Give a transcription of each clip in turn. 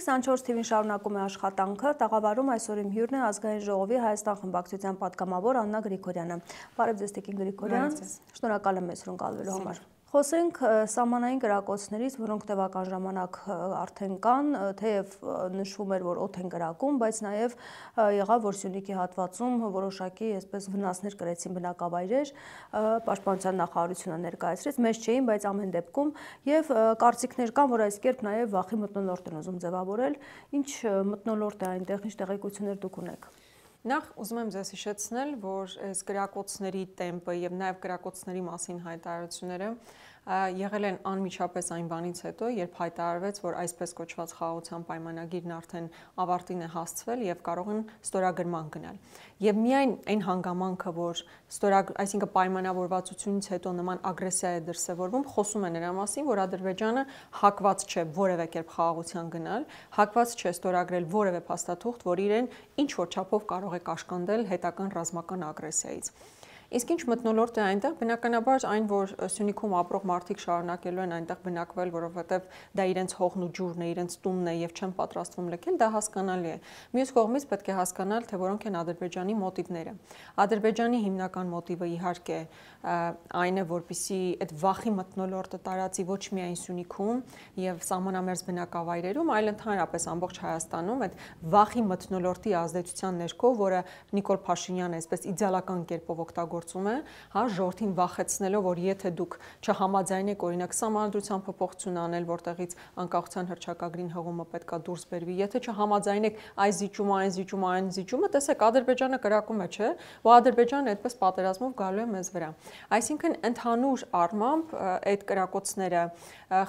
24 TV-ն շարունակում է աշխատանքը, տաղավարում այսօր իմ հյուրն է Ազգային ժողովի Հայաստան խմբակցության պատգամավոր Աննա Գրիգորյանը։ Բարև ձեզ Տիկին Գրիգորյան, շնորհակալ եմ մեզ հյուրընկալվելու համար։ Խոսենք սահմանային կրակոցներից, որոնք տևական ժամանակ արդեն կան, թեև նշվում էր, որ օդ են կրակում, բայց նաև եղավ, որ Սյունիքի հատվածում որոշակի այսպես վնասներ կրեցին բնակավայրեր, Պաշտպանության նախարարությունը ներկայացրեց, մեծ չէին, բայց ամեն դեպքում եւ կարծիքներ կան, որ այս կերպ նաև վախի մթնոլորտ են ուզում ձևավորել, ինչ մթնոլորտ է այնտեղ, ինչ տեղեկություններ դուք ունեք։ Նախ ուզում եմ ձեզ հիշեցնել, որ այս կրակոցների տեմպը եւ նաեւ կրակոցների մասին հայտարարությունները եղել են անմիջապես այն բանից հետո, երբ հայտարարվեց, որ այսպես կոչված խաղաղության պայմանագիրն արդեն ավարտին է հասցվել եւ կարող են ստորագրման գնալ։ Եվ միայն այն հանգամանքը, որ այսինքն պայմանավորվածությունից հետո նման ագրեսիա է դրսևորվում, խոսում է նրա մասին, որ Ադրբեջանը հակված չէ որևէ կերպ խաղաղության գնալ, հակված չէ ստորագրել որևէ փաստաթուղթ, որ իրեն ինչ որ չափով կարող է կաշկանդել հետական ռազմական ագրեսիայից։ Իսկ ինչ մթնոլորտ է այնտեղ, բնականաբար այն, որ Սյունիքում ապրող մարդիկ շարունակելու են այնտեղ բնակվել, որովհետև դա իրենց հողն ու ջուրն է, իրենց տունն է եւ չեն պատրաստվում լքել, դա հասկանալի է։ Մյուս կողմից պետք է հասկանալ, թե որոնք են Ադրբեջանի մոտիվները։ Ադրբեջանի հիմնական մոտիվը իհարկե այն է, որպեսզի այդ վախի մթնոլորտը տարածի ոչ միայն Սյունիքում եւ սահմանամերձ բնակավայրերում, այլ ընդհանրապես ամբողջ Հայաստանում այդ վախի մթնոլորտի ազդեցության ներքո, որը Նիկոլ Փաշինյանը այսպես իդեալական կերպով օգտագործում է, հա, ժողովրդին վախեցնելով, որ եթե դուք չհամաձայնեք օրինակ սահմանադրության փոփոխություն անել, որտեղից անկախության հռչակագրին հղումը պետքա դուրս բերվի, եթե չհամաձայնեք այս զիջումը, այն զիջումը, այն զիջումը, տեսեք Ադրբեջանը կրակում է, չէ՞, ու Ադրբեջանը այդպես պատերազմով գալու է մեզ վրա։ Այսինքն ընդհանուր առմամբ այդ կրակոցները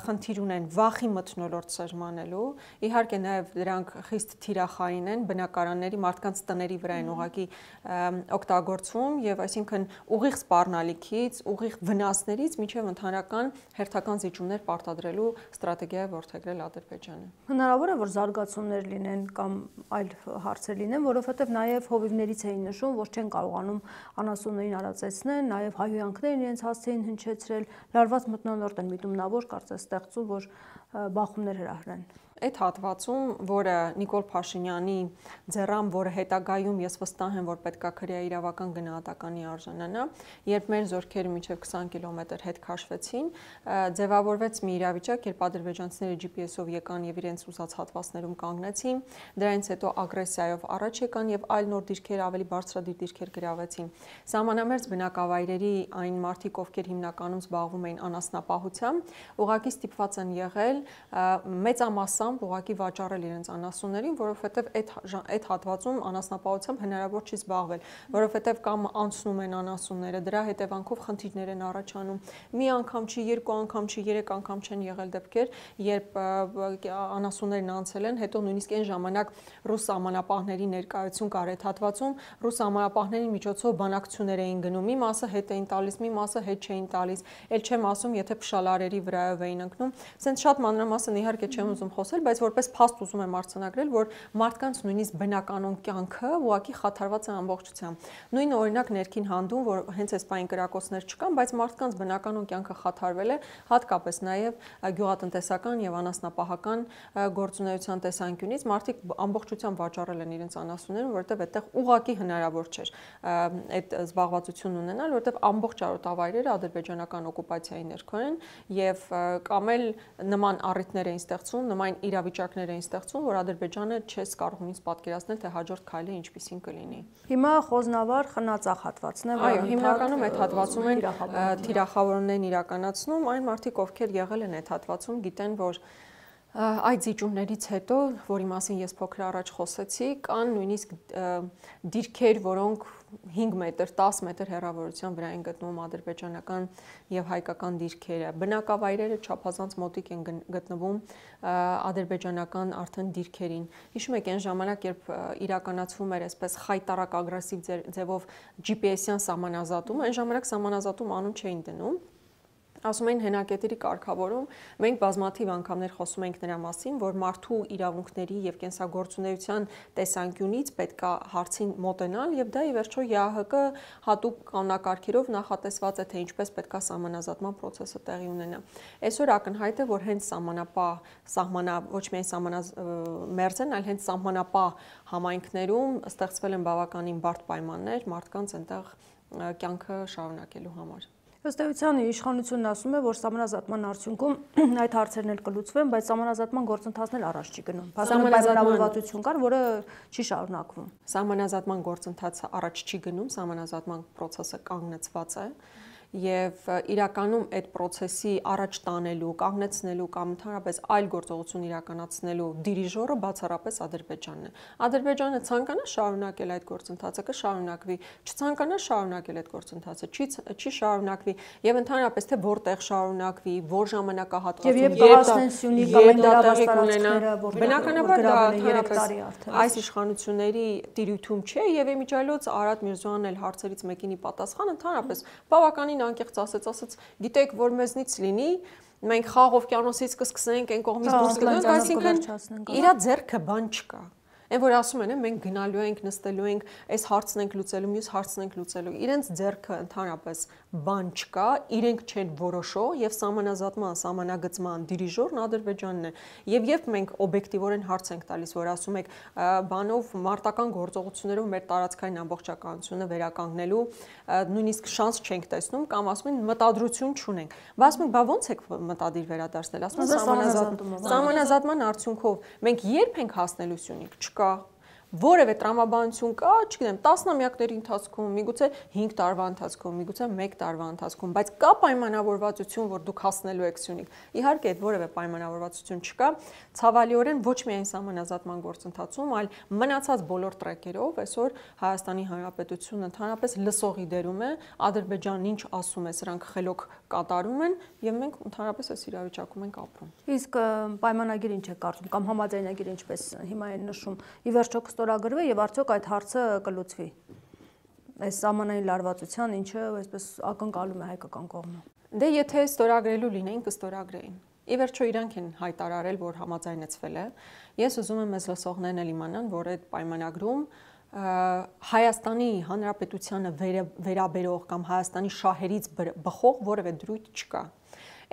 խնդիր ունեն վախի մթնոլորտ սրմանելու, իհարկե նաև դրանք խիստ թիրախային են, բնակարանների մարդկանց տների վրա են ուղղակի օգտագործվում եւ այսինքն ուղիղ սպառնալիքից, ուղիղ վնասներից մինչեւ ընդհանրական հերթական զիջումներ պարտադրելու ստրատեգիա է որդեգրել Ադրբեջանը։ Հնարավոր է, որ զարգացումներ լինեն կամ այլ հարցեր լինեն, որովհետեւ նաև հովիվներից էին նշում, որ չեն կարողանում անասուններին արածեցնել, նաև հայհոյանքներն իրենց հասցեին հնչեցրել, լարված մթնոլորտ են միտումնավոր կարծես ստեղծում, որ բախումներ հրահրեն։ Այդ հատվածում, որը Նիկոլ Փաշինյանի ձեռամբ, որը հետագայում ես վստահ եմ, որ պետքա քրեաիրավական գնահատականի արժանանա, երբ մեր զորքերը մինչև 20 կիլոմետր հետ քաշվեցին, ձևավորվեց մի իրավիճակ, երբ ադրբեջանցիները GPS-ով եկան եւ իրենց ուզած հատվածներում կանգնեցին, դրանից հետո ագրեսիայով առաջ եկան եւ այլ նոր դիրքեր, ավելի բարձրադիր դիրքեր գրավեցին։ Սահմանամերձ բնակավայրերի այն մարդիկ, ովքեր հիմնականում զբաղվում էին անասնապահությամբ, ուղղակի ստիպված են եղել մեծամասամբ ուղղակի վաճառել իրենց անասուններին, որովհետև այդ հատվածում անասնապահությամբ հնարավոր չի զբաղվել, որովհետև կամ անցնում են անասունները, դրա հետևանքով խնդիրներ են առաջանում։ Մի անգամ չի, երկու անգամ չի, երեք անգամ չեն եղել դեպքեր, երբ անասուններն անցել են, հետո նույնիսկ այն ժամանակ ռուս սահմանապահների ներկայություն կար այդ հատվածում, ռուս սահմանապահների միջոցով բանակցություններ էին գնում, մի մասը հետ էին տալիս, մի մասը հետ չէին տալիս, ել չեմ ասում, եթե փշալարերի վրայով էին ընկնում, ասենց շատ մանրամասն իհարկե չեմ ուզում խոսել, բայց որպես փաստ ուզում եմ արձանագրել, որ մարդկանց նույնիսկ բնականon կյանքը ուղղակի խաթարված է ամբողջությամբ։ Նույն օրինակ ներքին հանդում, որ հենց այս պայն կրակոցներ չկան, բայց մարդկանց բնականon կյանքը խաթարվել է, հատկապես նաև գյուղատնտեսական եւ անասնապահական գործունեության տեսանկյունից մարդիկ ամբողջությամբ վաճառել են իրենց անասունները, որովհետեւ այդտեղ ուղղակի հնարավոր չէր այդ զբաղվածությունն ունենալ, որովհետեւ ամբողջ արոտավայրերը ադրբեջանական օկուպացիայի ներքո են եւ կամ էլ նման առիթներ էին ստեղծում, նման իրավիճակներ էին ստեղծում, որ Ադրբեջանը չես կարող նույնիսկ պատկերացնել, թե հաջորդ քայլը ինչպիսին կլինի։ Հիմա խոզնավար խնածախ հատվածն է, այո, հիմնականում այդ հատվածում են թիրախավորումներն իրականացնում, այն մարդիկ, ովքեր եղել են այդ հատվածում, գիտեն, որ այդ զիջումներից հետո, որի մասին ես փոքր առաջ խոսեցի, կան նույնիսկ դիրքեր, որոնք 5 մետր, 10 մետր հեռավորության վրա են գտնվում ադրբեջանական եւ հայկական դիրքերը։ Բնակավայրերը չափազանց մոտիկ են գտնվում ադրբեջանական արդեն դիրքերին։ Հիշում եք այն ժամանակ, երբ իրականացվում էր այսպես խայտարակ ագրեսիվ ձևով GPS-յան սահմանազատում, այն ժամանակ սահմանազատում անուն չէին դնում։ Ասում են հենակետերի կարգավորում, մենք բազմաթիվ անգամներ խոսում ենք նրա մասին, որ մարդու իրավունքների եւ կենսագործունեության տեսանկյունից պետք է հարցին մոտենալ եւ դա ի վերջո ՀՀԿ հատուկ կանոնակարգերով նախատեսված է, թե ինչպես պետք է սահմանազատման process-ը տեղի ունենա։ Այսօր ակնհայտ է, որ հենց ոչ միայն սահմանամերձ են, այլ հենց սահմանապահ համայնքներում ստեղծվել են բավականին բարդ պայմաններ մարդկանց այնտեղ կյանքը շարունակելու համար։ Ըստ էության իշխանությունն ասում է, որ սահմանազատման արդյունքում այդ հարցերն էլ կլուծվեն, բայց սահմանազատման գործընթացն էլ առաջ չի գնում։ Պայմանավորվածություն կար, որը չի շարունակվում։ Սահմանազատման գործընթացը առաջ չի գնում, սահմանազատման process-ը կանգնեցված է եւ իրականում այդ process-ի առաջ տանելու, կանգնեցնելու կամ ընդհանրապես այլ գործողություն իրականացնելու դիրիժորը բացառապես Ադրբեջանն է։ Ադրբեջանը ցանկանա շարունակել այդ գործընթացը, կշարունակվի, չցանկանա շարունակել այդ գործընթացը, չի շարունակվի եւ ընդհանրապես թե որտեղ շարունակվի, որ ժամանակահատվածում եւ կհասնեն Սյունի կամ դրավաց տարածքները, բնականաբար դա 3 տարի արդեն այս իշխանությունների տիրույթում չէ եւ իմիջիայլոց Արադ Միրզոյանն էլ հարցերից մեկինի պատասխան ընդհանրապես բավականին անկեղծ ասաց, գիտեք, որ մեզնից լինի, մենք Խաղ օվկիանոսից կսկսենք, այն կողմից դուրս գնանք, այսինքն իր ձեռքը բան չկա։ Այն որ ասում են, մենք գնալու ենք, նստելու ենք, այս հարցն ենք լուծելու, մյուս հարցն ենք լուծելու։ Իրենց ձեռքը ընդհանրապես բան չկա, իրենք չեն որոշող եւ սահմանազատման, սահմանագծման դիրիժորն Ադրբեջանն է։ Եվ երբ մենք օբյեկտիվորեն հարց ենք տալիս, որ ասում եք, բանով մարտական գործողություններով մեր տարածքային ամբողջականությունը վերականգնելու նույնիսկ շանս չենք տեսնում կամ ասում են մտադրություն չունենք։ Բայց ասում ենք, բա ոնց եք մտադիր վերադարձնել, ասում են սահմանազատման արդյունքով մենք երբ ենք հասնելու Սյունիք, չկա որևէ տրամաբանություն կա, չգիտեմ, տասնամյակների ընթացքում, միգուցե 5 տարվա ընթացքում, միգուցե 1 տարվա ընթացքում, բայց կա պայմանավորվածություն, որ դուք հասնելու եք Սյունիք։ Իհարկե, այդ որևէ պայմանավորվածություն չկա, ցավալիորեն ոչ միայն սահմանազատման գործընթացում, այլ մնացած բոլոր տրեկերով այսօր Հայաստանի Հանրապետությունը ընդհանրապես լսողի դերում է, Ադրբեջանն ինչ ասում է, սրանք խելոք կատարում են եւ մենք ընդհանրապես այս իրավիճակում ենք ապրում։ Իսկ պայմանագիր ինչ է կարծում կամ համաձայնագիր ինչպես հիմա են նշում, ի վերջո կստորագրվի եւ արդյոք այդ հարցը կլուծվի։ Այս սահմանային լարվածության ինչը այսպես ակնկալում է հայկական կողմը։ Դե եթե ստորագրելու լինեին, կստորագրեին։ Ի վերջո իրանք են հայտարարել, որ համաձայնեցվել է։ Ես ուզում եմ մեզ լսողներն էլ իմանան, որ այդ պայմանագրում Հայաստանի Հանրապետությանը վերաբերող կամ Հայաստանի շահերից բխող որևէ դրույթ չկա։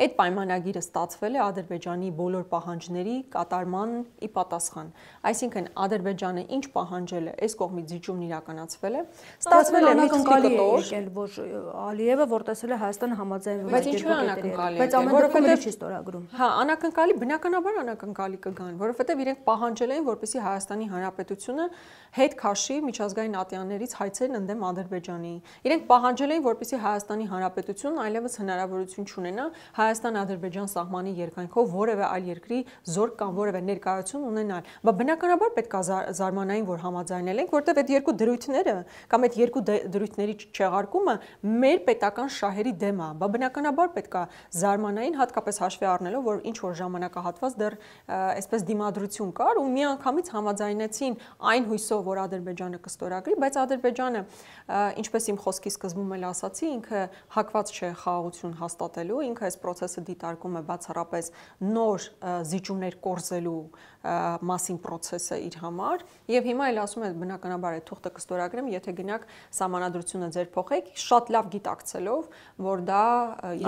Այդ պայմանագիրը ստացվել է Ադրբեջանի բոլոր պահանջների կատարման ի պատասխան։ Այսինքն Ադրբեջանը ինչ պահանջել է, այս կողմից զիջումն իրականացվել է, ստացվել է անկնկալի եկել, որ Ալիևը որ տեսել է Հայաստանը համաձայնվում է, բայց ինչու անակնկալի է, բայց ամեն դեպքում չի ստորագրում։ Հա, անակնկալի, բնականաբար անակնկալի կգան, որովհետև իրենք պահանջել էին, որպեսզի Հայաստանի Հանրապետությունը հետ քաշի միջազգային ատյաններից հայցերն ընդդեմ Ադրբեջանի։ Իրենք պահանջել էին, որպեսզի Հայաստանի Հանրապետությունն այլևս հնարավորություն չունենա Հայաստան-Ադրբեջան սահմանի երկայնքով որևէ այլ երկրի զորք կամ որևէ ներկայություն ունենալ։ Բայց բնականաբար պետք է զարմանային, որ համաձայնել ենք, որտեղ այդ երկու դրույթները կամ այդ երկու դրույթների չեղարկումը մեր պետական շահերի դեմ է։ Բայց բնականաբար պետք է զարմանային, հատկապես հաշվի առնելով, որ ինչ որ ժամանակահատված դեռ այսպես դիմադրություն կար ու միանգամից համաձայնեցին այն հույսով, որ Ադրբեջանը կստորագրի, բայց Ադրբեջանը, ինչպես իմ խոսքի սկզբում էլ ասացի, ինքը հակված չէ խաղաղություն հաստատելու, ինքը այս process-ը դիտարկում է բացառապես նոր զիջումներ կորզելու մասին process-ը իր համար եւ հիմա էլ ասում եմ բնականաբար այդ թուղթը կստորագրեմ, եթե գնաք սահմանադրությունը ձեր փոխեք, շատ լավ գիտակցելով, որ դա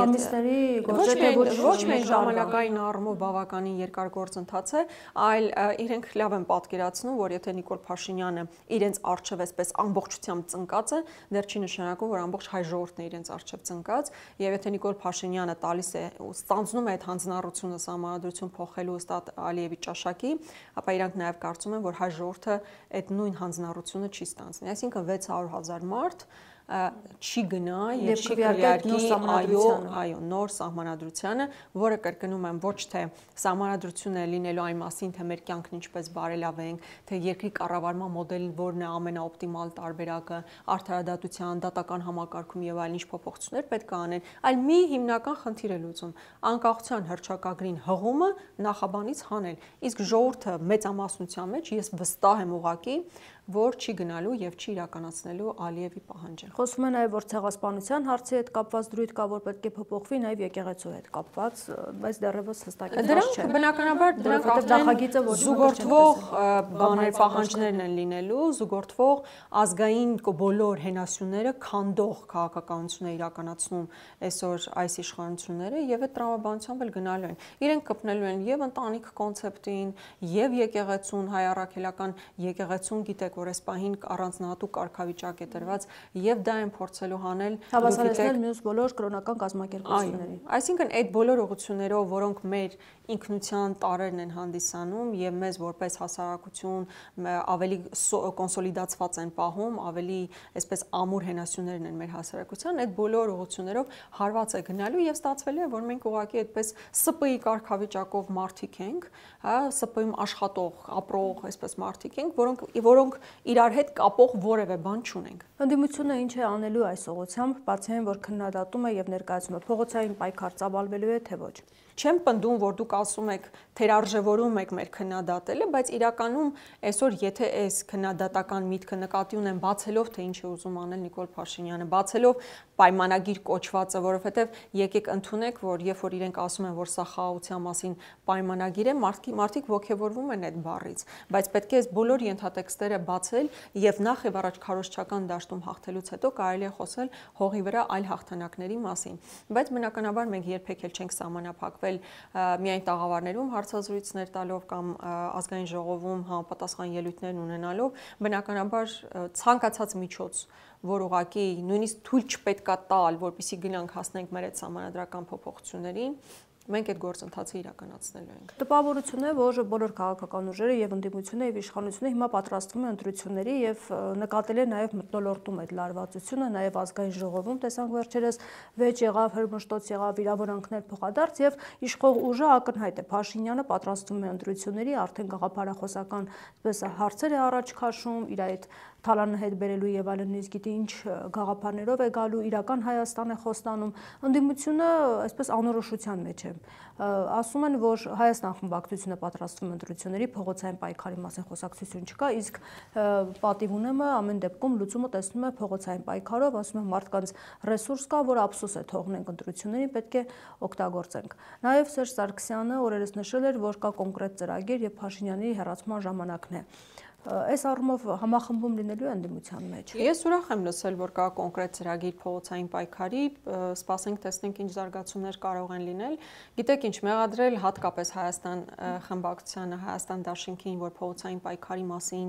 ամիսների ոչ միայն ժամանակային առումով բավականին երկար գործընթաց է, այլ իրենք լավ են պատկերացնում, որ եթե Նիկոլ Փաշինյանը իրենց արչև այսպես ամբողջությամբ ծնկած է, դեռ չի նշանակում, որ ամբողջ հայ ժողովուրդն է իրենց արչև ծնկած, եւ եթե Նիկոլ Փաշինյանը տալիս է ստանձնում է այդ հանձնառությունը սահմանադրություն փոխելու ըստ Ալիևի ճաշակի, ապա իրանք նաև կարծում են, որ հայ ժողովուրդը այդ նույն հանձնառությունը չի ստանձնի։ Այսինքն 600,000 մարդ չի գնա եւ չի քվեարկի այո նոր սահմանադրությանը, որը կրկնում եմ ոչ թե սահմանադրությունը լինելու այն մասին, թե մեր կյանքն ինչպես բարելավենք, թե երկրի կառավարման մոդելին որն է ամենաօպտիմալ տարբերակը, արդարադատության, դատական համակարգում եւ այլն ինչ փոփոխություններ պետք է անեն, այլ մի հիմնական խնդիր է լուծում՝ անկախության հռչակագրին հղումը նախաբանից հանել։ Իսկ ժողովուրդը մեծամասնության մեջ ես վստահ եմ ուղղակի որ չի գնալու եւ չի իրականացնելու Ալիևի պահանջը։ Խոսվում է նաև, որ ցեղասպանության հարցի հետ կապված դրույթ կա, որ պետք է փոփոխվի նաև եկեղեցու հետ կապված, բայց դեռևս հստակեցված չէ։ Բնականաբար դրանք նախագիծը զուգորդվող բաներ, պահանջներն են լինելու, զուգորդվող ազգային բոլոր հենասյուները քանդող քաղաքականություն է իրականացնում այսօր այս իշխանությունները եւ այդ տրամաբանությամբ էլ գնալու են։ Իրենք կպնելու են եւ ընտանիք կոնցեպտին, եւ եկեղեցուն, հայ առաքելական եկեղեցուն, գիտեք, որ այս պահին առանձնահատուկ կարգավիճակ է տրված եւ դա են փորձելու հանել հավասարեցնել մյուս բոլոր կրոնական կազմակերպություններին։ Այսինքն այդ բոլոր ուղղություններով, որոնք մեր ինքնության տարերն են հանդիսանում եւ մեզ որպես հասարակություն ավելի կոնսոլիդացված են պահում, ավելի այսպես ամուր հենասյուներն են մեր հասարակության, այդ բոլոր ուղղություններով հարված է գնալու եւ ստացվել է, որ մենք ուղղակի այդպես ՍՊ-ի կարգավիճակով մարդիկ ենք, հա, ՍՊ-ում աշխատող, ապրող, այսպես մարդիկ ենք, որոնք իրար հետ կապող որևէ բան չունենք։ Ընդդիմությունը ինչ է անելու այս ուղղությամբ, բացի այն, որ քննադատում է եւ ներկայացում է փողոցային պայքար ծավալվելու է, թե ոչ։ Չեմ պնդում, որ դուք ասում եք թերարժևորում եք մեր քննադատելը, բայց իրականում այսօր եթե այս քննադատական միտքը նկատի ունեն բացելով, թե ինչ է ուզում անել Նիկոլ Փաշինյանը, բացելով պայմանագիր կոչվածը, որովհետև եկեք ընդունեք, որ երբ որ իրենք ասում են, որ սա խաղաղության մասին պայմանագիր է, մարդիկ ոգևորվում են այդ բառից, բայց պետք է այս բոլոր ենթատեքստերը բացել եւ նախ եւ առաջ քարոզչական դաշտում հաղթելուց հետո կարելի է խոսել հողի վրա այլ հաղթանակների մասին, բայց բնականաբար մենք երբեք էլ չենք սահմանափակվել միայն տաղավարներում հարցազրույցներ տալով կամ ազգային ժողովում համապատասխան ելույթներ ունենալով, բնականաբար ցանկացած միջոց, որ ուղղակի նույնիսկ թույլ չպետքա տալ, որպեսզի գնանք հասնենք մեր այդ սահմանադրական փոփոխություններին, մենք այդ գործընթացը իրականացնելու ենք։ Տպավորություն է, որ բոլոր քաղաքական ուժերը եւ ընդդիմությունը եւ իշխանությունը հիմա պատրաստվում են ընտրությունների եւ նկատել է նաեւ մթնոլորտում այդ լարվածությունը, նաեւ ազգային ժողովում տեսանք վերջերս վեճ եղավ, հրմշտոց եղավ, վիրավորանքներ փոխադարձ եւ իշխող ուժը ակնհայտ է։ Փաշինյանը պատրաստվում է ընտրությունների, արդեն գաղափարախոսական այսպես հարցեր է առաջ քաշում, իր այդ թալանը հետ բերելու եւ այլն, նույնիսկ գիտի ինչ գաղափարներով է գալու, իրական Հայաստան է խոստանում։ Ընդդիմությունը այսպես անորոշության մեջ է։ Ասում են, որ Հայաստան խմբակցությունը պատրաստվում է ընտրությունների, փողոցային պայքարի մասին խոսակցություն չկա, իսկ պատիվ ունեմը ամեն դեպքում լուծումը տեսնում է փողոցային պայքարով, ասում է մարդկանց ռեսուրս կա, որ ափսոս է թողնենք ընտրություններին, պետք է օգտագործենք։ Նաեւ Սերժ Սարգսյանը օրերս նշել էր, որ կա կոնկրետ ծրագիր եւ Փաշինյանի հեռացման ժամանակն է։ Այս առումով համախմբում լինելու է ընդդիմության մեջ։ Ես ուրախ եմ լսել, որ կա կոնկրետ ծրագիր փողոցային պայքարի, սպասենք տեսնենք ինչ զարգացումներ կարող են լինել։ Գիտեք ինչ, մեղադրել հատկապես Հայաստան խմբակցությանը, Հայաստան դաշինքին, որ փողոցային պայքարի մասին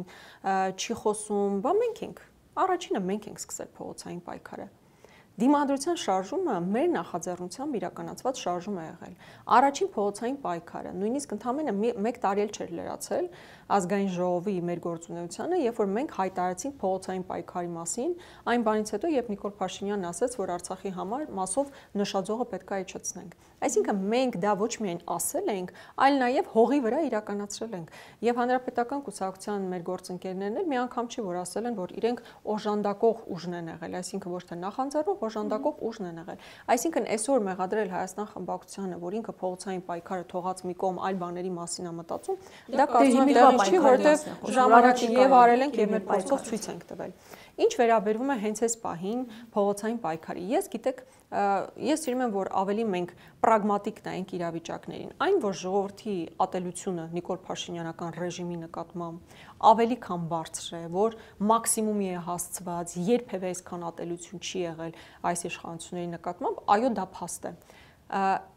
չի խոսում, բա մենք ենք։ Առաջինը մենք ենք սկսել փողոցային պայքարը։ Դիմադրության շարժումը մեր նախաձեռնությամբ իրականացված շարժում է եղել։ Առաջին փողոցային պայքարը, նույնիսկ ընդամենը 1 տարի էլ չէր լրացել ազգային ժողովի մեր գործունեությանը, երբ որ մենք հայտարարեցինք փողոցային պայքարի մասին, այն բանից հետո, երբ Նիկոլ Փաշինյանն ասաց, որ Արցախի համար մասով նշաձողը պետք է իջեցնենք։ Այսինքն մենք դա ոչ միայն ասել ենք, այլ նաև հողի վրա իրականացրել ենք։ Եվ հանրապետական կուսակցության մեր գործընկերներն էլ մի անգամ չի որ ասել են, որ իրենք օժանդակող ուժն են եղել, այսինքն ոչ թե նախանձեռնող, օժանդակող ուժն են եղել։ Այսինքն այսօր մեղադրել Հայաստան խմբակցությանը, որ ինքը փողոցային պայքարը թողած մի կողմ այլ բաների մասին է մտածում, դա կարծում եմ չի, որտեղ ժամանակին եւ արել ենք եւ մեր փորձով ցույց ենք տվել։ Ինչ վերաբերվում է հենց այս պահին փողոցային պայքարի, ես գիտեք, ես սիրում եմ, որ ավելի մենք պրագմատիկ նայենք իրավիճակներին։ Այն, որ ժողովրդի ատելությունը Նիկոլ Փաշինյանական ռեժիմի նկատմամբ ավելի քան բարձր է, որ մաքսիմումի է հասցված, երբևէ այսքան ատելություն չի եղել այս իշխանությունների նկատմամբ, այո, դա փաստ է։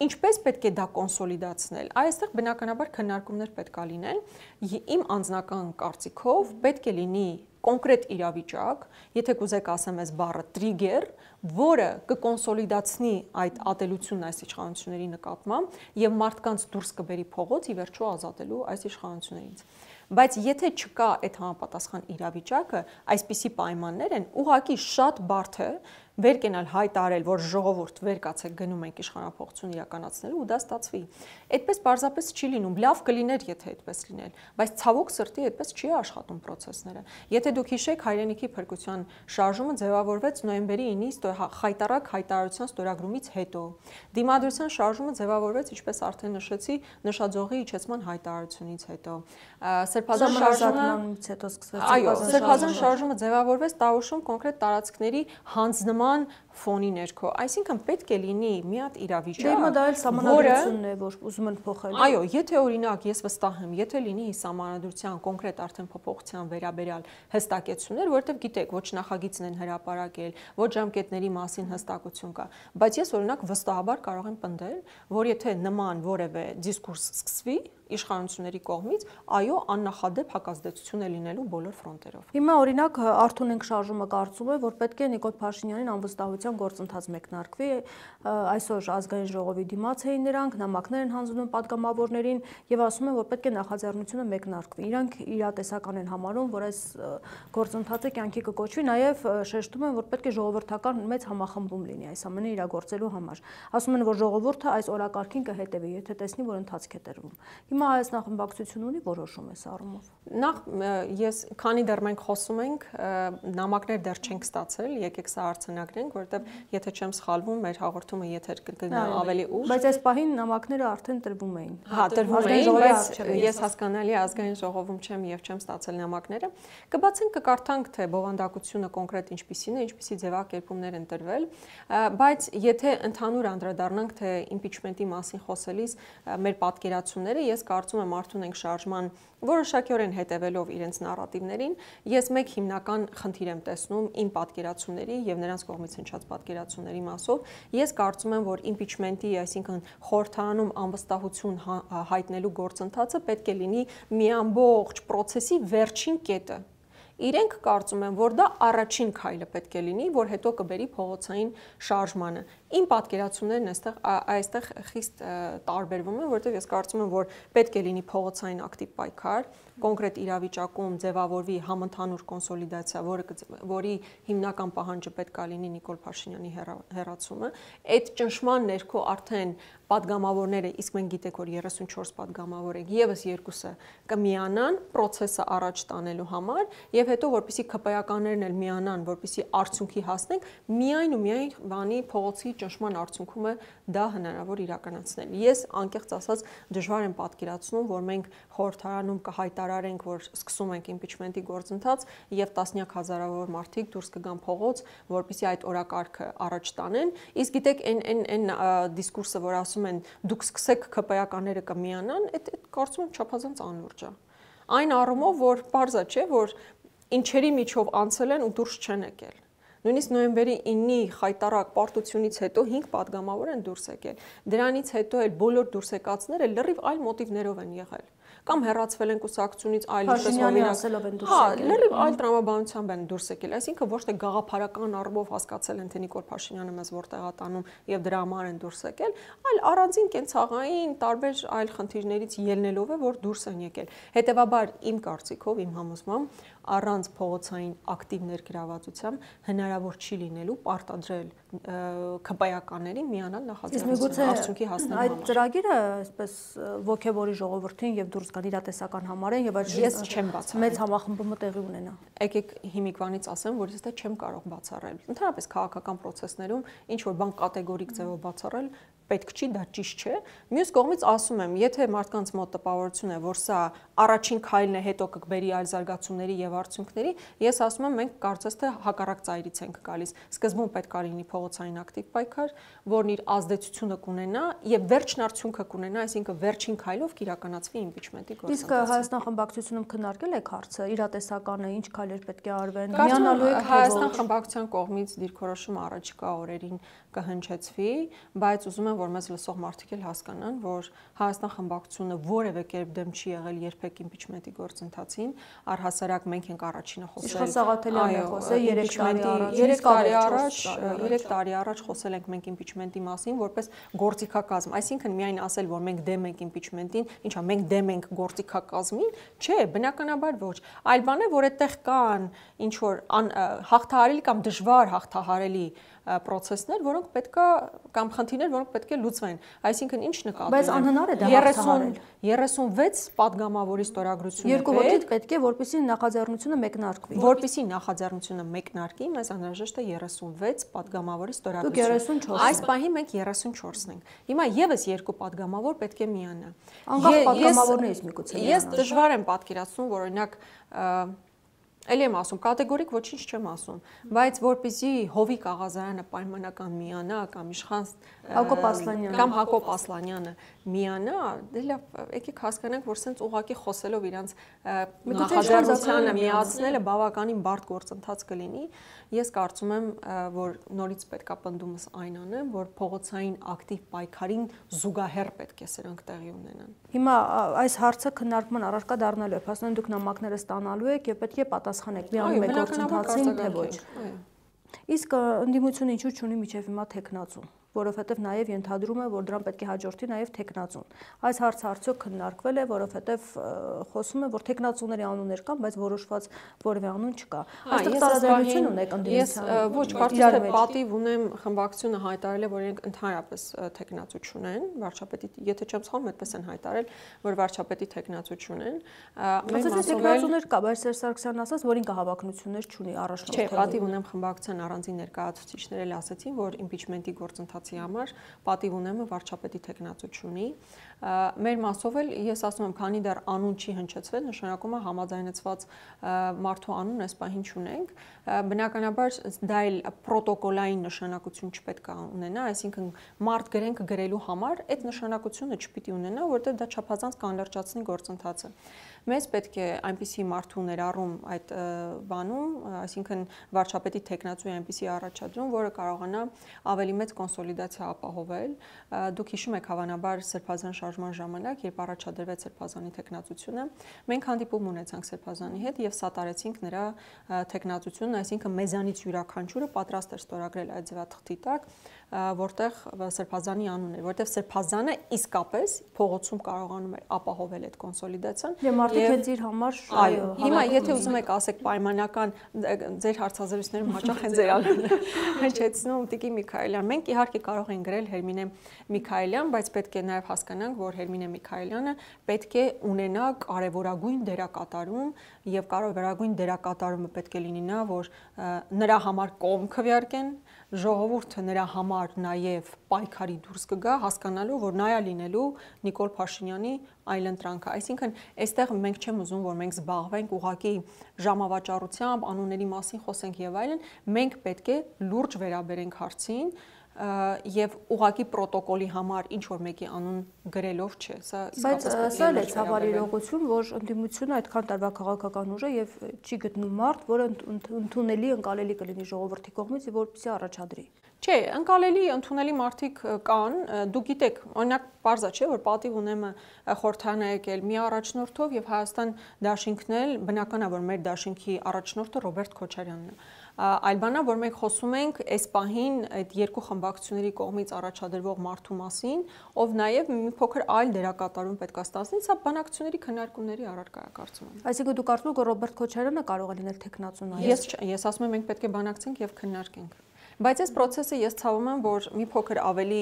Ինչպես պետք է դա կոնսոլիդացնել։ Այստեղ բնականաբար քննարկումներ պետք է լինեն։ Իմ անձնական կարծիքով պետք է լինի կոնկրետ իրավիճակ, եթե կուզեք ասեմ այս բառը տրիգեր, որը կկոնսոլիդացնի այդ ատելությունն այս իշխանությունների նկատմամբ եւ մարդկանց դուրս կբերի փողոց ի վերջո ազատելու այս իշխանություններից։ Բայց եթե չկա այդ համապատասխան իրավիճակը, այսպիսի պայմաններ են, ուղղակի շատ բարդ է վեր կենալ հայտարել, որ ժողովուրդ վեր կացեք գնում ենք իշխանափոխություն իրականացնելու ու դա ստացվի։ Այդպես պարզապես չի լինում, լավ կլիներ, եթե այդպես լիներ, բայց ցավոք սրտի այդպես չի աշխատում process-ները։ Եթե դուք հիշեք, հայրենիքի փրկության շարժումը ձևավորվեց նոյեմբերի 9-ի խայտառակ հայտարարության ստորագրումից հետո։ Դիմադրության շարժումը ձևավորվեց, ինչպես արդեն նշեցի, նշաձողի իջեցման հայտարարությունից հետո։ Սրբազան շարժումից հետո սկսվեց։ Այո, սրբազան շարժումը ձևավորվեց Տավուշում կոնկրետ տարածքների հանձնման ֆոնի ներքո, այսինքն պետք է լինի մի հատ իրավիճակ, Հիմա դա էլ սահմանադրությունն է, որ ուզում են փոխել։ Այո, եթե օրինակ ես վստահ եմ, եթե լինի սահմանադրության կոնկրետ արդեն փոփոխության վերաբերյալ հստակեցումներ, որովհետև գիտեք, ոչ նախագիծն են հրապարակել, ոչ ժամկետների մասին հստակություն կա, բայց ես օրինակ վստահաբար կարող եմ պնդել, որ եթե նման որևէ դիսկուրս սկսվի իշխանությունների կողմից, այո, աննախադեպ հակազդեցություն է լինելու բոլոր ֆրոնտերով։ Հիմա օրինակ Արթուն ենք շարժումը կարծում է, որ պետք է Նիկոլ Փաշինյանին անվստահության գործընթաց մեկնարկվի, այսօր ազգային ժողովի դիմաց էին նրանք, նամակներ են հանձնում պատգամավորներին եւ ասում են, որ պետք է նախաձեռնությունը մեկնարկվի։ Իրանք իրատեսական են համարում, որ այս գործընթացը կյանքի կկոչվի, նաեւ շեշտում են, որ պետք է ժողովրդական մեծ համախմբում լինի այս ամենը իրագործելու համար։ Ասում են, որ ժողովուրդը այս օրակարգին կհետևի, եթե տեսնի, որ ընթացք է տրվում։ Հիմա այս նախմբակցությունը ունի որոշում այս առումով։ Նախ ես քանի դեռ մենք խոսում ենք, նամակներ դեռ չենք ստացել, եկեք սա արձանագրենք, որովհետև եթե չեմ սխալվում, մեր հաղորդումը եթեր կգնա ավելի ուշ։ Բայց այս պահին նամակները արդեն տրվում էին։ Հա, տրվում էին, բայց ես հասկանալի ազգային ժողովում չեմ եւ չեմ ստացել նամակները։ Կբացենք, կկարդանք, թե բովանդակությունը կոնկրետ ինչպիսին է, ինչպիսի ձևակերպումներ են տրվել, բայց եթե ընդհանուր անդրադառնանք, թե իմպիչմենտի մասին խոսելիս մեր պատկերացումները, ես կարծում եմ Արթուն ենք շարժման որոշակիորեն հետևելով իրենց նարատիվներին, ես մեկ հիմնական խնդիր եմ տեսնում իմ պատկերացումների եւ նրանց կողմից հնչած պատկերացումների մասով, ես կարծում եմ, որ իմպիչմենտի, այսինքն խորհրդարանում անվստահություն հայտնելու գործընթացը պետք է լինի մի ամբողջ process-ի վերջին կետը։ Իրենք կարծում են, որ դա առաջին քայլը պետք է լինի, որ հետո կբերի փողոցային շարժմանը։ Իմ պատկերացումներն այստեղ խիստ տարբերվում են, որովհետև ես կարծում եմ, որ պետք է լինի փողոցային ակտիվ պայքար, կոնկրետ իրավիճակում ձևավորվի համընդհանուր կոնսոլիդացիա, որի հիմնական պահանջը պետք է լինի Նիկոլ Փաշինյանի հեռացումը։ Այդ ճնշման ներքո արդեն պատգամավորները, իսկ մենք գիտենք, որ 34 պատգամավոր են, եւս երկուսը կմիանան process-ը առաջ տանելու համար, եւ հետո որպեսի ԿՊԱ-ականներն էլ միանան, որպեսի արդյունքի հասնենք, միայն ու միայն բանի փողոցի ճնշման արդյունքում է դա հնարավոր իրականացնել։ Ես անկեղծ ասած դժվար եմ պատկերացնում, որ մենք խորհրդարանում կհայտարարենք, որ սկսում ենք իմպիչմենտի գործընթաց եւ տասնյակ հազարավոր մարդիկ դուրս կգան փողոց, որպեսի այդ օրակարգը առաջ տանեն։ Իսկ գիտեք, այն դիսկուրսը, որ ասում են դուք սկսեք ԿՊԱ-ականները կմիանան, այդ կարծում եմ չափազանց անուրջ է։ Այն առումով, որ պարզ չէ, որ ինչերի միջով անցել են ու դուրս չեն եկել։ Նույնիսկ նոյեմբերի 9-ի խայտառակ պարտությունից հետո 5 պատգամավոր են դուրս եկել։ Դրանից հետո էլ բոլոր դուրս եկածները լրիվ այլ մոտիվներով են եղել։ Կամ հեռացվել են կուսակցությունից այլ ասելով են դուրս եկել։ Լրիվ այլ տրամաբանությամբ են դուրս եկել, այսինքն ոչ թե գաղափարական առումով հասկացել են, թե Նիկոլ Փաշինյանը մեզ որտեղ է տանում եւ դրա համար են դուրս եկել, այլ առանձին կենցաղային տարբեր այլ խնդիրներից ելնելով է, որ դուրս են եկել։ Հետևաբար իմ կարծիքով, իմ համոզմամբ առանց փողոցային ակտիվ ներգրավվածության հնարավոր չի լինելու պարտադրել ԿՊԱ-ականներին միանալ նախաձեռնության արդյունքի հասնելու համար։ Այդ ծրագիրը այսպես ոգևորի ժողովրդին եւ դուրս գան իրատեսական համարեն եւ այդ ես չեմ բացառել։ Մեծ համախմբումը տեղի ունենա։ Եկեք հիմիկվանից ասեմ, որ ես դա չեմ կարող բացառել։ Ընդհանրապես քաղաքական process-ներում ինչ որ բան կատեգորիկ ձևով բացառել պետք չի, դա ճիշտ չէ։ Մյուս կողմից ասում եմ, եթե մարդկանց մոտ տպավորություն է, որ սա առաջին քայլն է, հետո կբերի այլ զարգացումների եւ արդյունքների, ես ասում եմ, մենք կարծես թե հակառակ ծայրից ենք գալիս։ Սկզբում պետք է լինի փողոցային ակտիվ պայքար, որն իր ազդեցությունը կունենա եւ վերջին արդյունքը կունենա, այսինքն վերջին քայլով կիրականացվի իմպիչմենտի գործընթացը։ Իսկ Հայաստան խմբակցությունում քննարկել եք հարցը, իրատեսականը ինչ քայլեր պետք է արվեն։ Միանալու եք Հայաստան խմբակցության կողմից դիրքորոշումը առաջիկա օրերին կհնչեցվի, բայց ուզում եմ, որ մեզ լսող մարդիկ էլ հասկանան, որ Հայաստան խմբակցությունը որևէ կերպ դեմ չի եղել երբեք իմպիչմենտի գործընթացին, առհասարակ մենք ենք առաջինը խոսել։ Իշխան Սաղաթելյանն է խոսել 3 տարի առաջ խոսել ենք մենք իմպիչմենտի մասին, որպես գործիքակազմ, այսինքն միայն ասել, որ մենք դեմ ենք իմպիչմենտին, ինչա մենք դեմ ենք գործիքակազմին, չէ, բնականաբար ոչ, այլ բան է, որ այդտեղ կան ինչ որ հաղթահարելի կամ դժվար հաղթահարելի process-ներ, որոնք պետքա կամ խնդիրներ, որոնք պետք է լուծվեն։ Այսինքն ինչ նկատի ունեմ։ Բայց անհնար է դա հաղթահարել։ 36 падգամավորի ստորագրություն է։ Երկու ոտքից պետք է, որպեսզի նախաձեռնությունը մեկնարկվի։ Որպեսզի նախաձեռնությունը մեկնարկի, մեզ անհրաժեշտ է 36 падգամավորի ստորագրություն։ Դուք 34։ Այս պահի մենք 34-ն ենք։ Հիմա եւս երկու падգամավոր պետք է միանա։ Անկախ падգամավորներից միգուցե։ Ես դժվար եմ պատկերացնում, որ օրինակ Էլի եմ ասում, կատեգորիկ ոչինչ չեմ ասում, բայց որպեսզի Հովիկ Աղազարյանը պայմանական միանա կամ Իշխան կամ Հակոբ Ասլանյանը միանա, դե լավ, եկեք հասկանանք, որ սենց ուղղակի խոսելով իրանց նախաձեռնությանը միացնելը բավականին բարդ գործընթաց կլինի։ Ես կարծում եմ, որ նորից պետքա պնդումս այն անեմ, որ փողոցային ակտիվ պայքարին զուգահեռ պետք է սրանք տեղի ունենան։ Հիմա այս հարցը քննարկման առարկա դառնալու է, փաստորեն դուք նամակները ստանալու եք եւ պետք է պատասխանեք միանում եք գործընթացին, թե ոչ։ Իսկ ընդդիմությունը ինչու՞ չունի միջև հիմա տեխնացու, որովհետև նաև ենթադրում է, որ դրան պետք է հաջորդի նաև տեխնացուն։ Այս հարցը արդյոք քննարկվել է, որովհետև խոսում է, որ տեխնացուների անուններ կան, բայց որոշված որևէ անուն չկա։ Այստեղ տարաձայնություն ունեք ընդդիմության։ Ոչ, կարծում եմ պատիվ ունեմ, խմբակցությունը հայտարարել է, որ իրենք ընդհանրապես տեխնացու չունեն, վարչապետի, եթե չեմ սխալվում, այդպես են հայտարարել, որ վարչապետի տեխնացու չունեն։ Ասես տեխնացուներ կա, բայց Սերժ Սարգսյանն ասաց, որ ինքը հավակնություններ չունի առաջնորդելու։ Չէ, պատիվ ունեմ խմբակցության առանձին ներկայացուցիչներ էլ ասացին, որ իմպիչմենտի գործընթացի համար պատիվ ունեմ վարչապետի տեխնացու չունի։ Մեր մասով էլ ես ասում եմ, քանի դեռ անուն չի հնչեցվել, նշանակում է համաձայնեցված մարդու անուն այս պահին չունենք։ Բնականաբար դա էլ պրոտոկոլային նշանակություն չպետք է ունենա, այսինքն մարդ գրենք գրելու համար այդ նշանակությունը չպիտի ունենա, որտեղ դա չափազանց կանլրջացնի գործընթացը։ Մեզ պետք է այնպիսի մարդու ներառում այդ բանում, այսինքն վարչապետի տեխնացուի այնպիսի առաջադրում, որը կարողանա ավելի մեծ կոնսոլիդացիա ապահովել։ Դուք հիշում եք հավանաբար Սրբազան շարժման ժամանակ, երբ առաջադրվեց Սրբազանի տեխնացությունը, մենք հանդիպում ունեցանք Սրբազանի հետ եւ սատարեցինք նրա տեխնացությունն, այսինքն մեզանից յուրաքանչյուրը պատրաստ էր ստորագրել այդ ձևաթղթի տակ, որտեղ Սրբազանի անունն էր, որտեղ Սրբազանը իսկապես փողոցում կարողանում էր ապահովել այդ կոնսոլիդացիան։ Եվ մարդիկ հենց իր համար այո, հիմա եթե ուզում եք ասեք պայմանական ձեր հարցազրույցներում հաճախ են ձեր անունը հնչեցնում Տիկին Միքայելյան։ Մենք իհարկե կարող ենք գրել Հերմինե Միքայելյան, բայց պետք է նաև հասկանանք, որ Հերմինե Միքայելյանը պետք է ունենա կարևորագույն դերակատարում եւ կարևորագույն դերակատարումը պետք է լինի նա, որ նրա համար կողմ քվեարկեն, ժողովուրդը նրա համար նաև պայքարի դուրս կգա, հասկանալու, որ նա է լինելու Նիկոլ Փաշինյանի այլընտրանքը։ Այսինքն, այստեղ մենք չեմ ուզում, որ մենք զբաղվենք ուղղակի ժամավաճառությամբ, անունների մասին խոսենք եւ այլն, մենք պետք է լուրջ վերաբերենք հարցին եւ ուղղակի պրոտոկոլի համար ինչ որ մեկի անուն գրելով չէ, սա իսկապես սա էլ է ցավալի իրողություն, որ ընդդիմությունը այդքան տարվա քաղաքական ուժ է եւ չի գտնում մարդ, որը ընդունելի, ընկալելի կլինի ժողովրդի կողմից եւ որպեսզի առաջադրի։ Չէ, ընկալելի, ընդունելի մարդիկ կան, դուք գիտեք, օրինակ պարզա չէ, որ պատիվ ունեմ խորհրդան է եկել մի առաջնորդով եւ Հայաստան դաշինքն էլ բնական է, որ մեր դաշինքի առաջնորդը Ռոբերտ Քոչարյանն է։ Այլ բանա, որ մենք խոսում ենք այս պահին այդ երկու խմբակցությունների կողմից առաջադրվող մարդու մասին, ով նաև մի փոքր այլ դերակատարում պետք է ստանձնի, սա բանակցությունների քննարկումների առարկա է կարծում եմ։ Այսինքն դուք կարծում եք, որ Ռոբերտ Քոչարյանը կարող է լինել տեխնացու նաև։ Ես ասում եմ, մենք պետք է բանակցենք եւ քննարկենք։ Բայց այս process-ը ես ցավում եմ, որ մի փոքր ավելի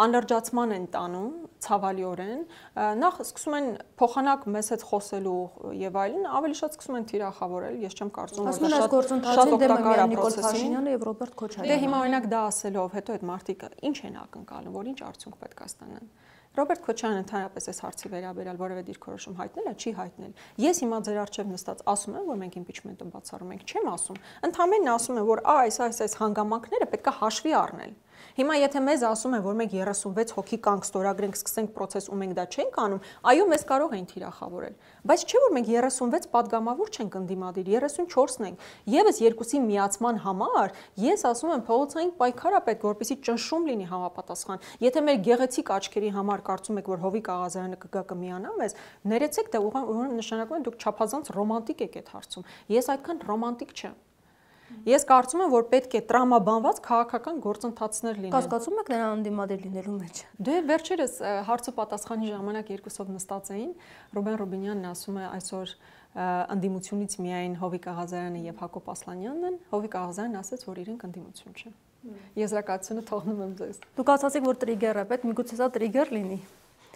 անլրջացման են տանում, ցավալիորեն, նախ սկսում են փոխանակ մեզ հետ խոսելու եւ այլն, ավելի շատ սկսում են թիրախավորել, ես չեմ կարծում, որ դա շատ օգտակար է Նիկոլ Փաշինյանը եւ Ռոբերտ Քոչարյանը։ Դե հիմա օրինակ դա ասելով, հետո այդ մարդիկ ինչ են ակնկալում, որ ինչ արդյունք պետք է ստանան։ Ռոբերտ Քոչարյանը ընդհանրապես այս հարցի վերաբերյալ որևէ դիրքորոշում հայտնել է, չի հայտնել։ Ես հիմա ձեր առջև նստած ասում եմ, որ մենք իմպիչմենտը բացառում ենք, չեմ ասում։ Ընդհանրապես ասում եմ, որ այս հանգամանքները պետք է հաշվի առնել։ Հիմա եթե մեզ ասում են, որ մենք 36 հոգի կանք ստորագրենք, սկսենք process ու մենք դա չենք անում, այո, մեզ կարող են թիրախավորել։ Բայց չէ որ մենք 36 падգամավոր չենք ընդդիմադիր, 34-ն ենք։ Եվս երկուսի միացման համար ես ասում եմ փողոցային պայքար է պետք, որպեսզի ճնշում լինի համապատասխան։ Եթե մեր գեղեցիկ աչքերի համար կարծում եք, որ Հովիկ Աղազարյանը կգա կմիանա մեզ, ներեցեք դա նշանակում է դուք չափազանց ռոմանտիկ եք այդ հարցում։ Ես այդքան ռոմանտիկ չեմ։ Ես կարծում եմ, որ պետք է տրամաբանված քաղաքական գործընթացներ լինեն։ Կասկածում եք նրան ընդդիմադիր լինելու մեջ։ Դե վերջերս հարցը պատասխանի ժամանակ երկուսով նստած էին, Ռուբեն Ռուբինյանն ասում է այսօր ընդդիմությունից միայն Հովիկ Աղազարյանը եւ Հակոբ Ասլանյանն են, Հովիկ Աղազարյանն ասաց, որ իրենք ընդդիմություն չեն։ Եզրակացությունը թողնում եմ ձեզ։ Դուք ասացիք, որ տրիգեր է պետք, միգուցե սա տրիգեր լինի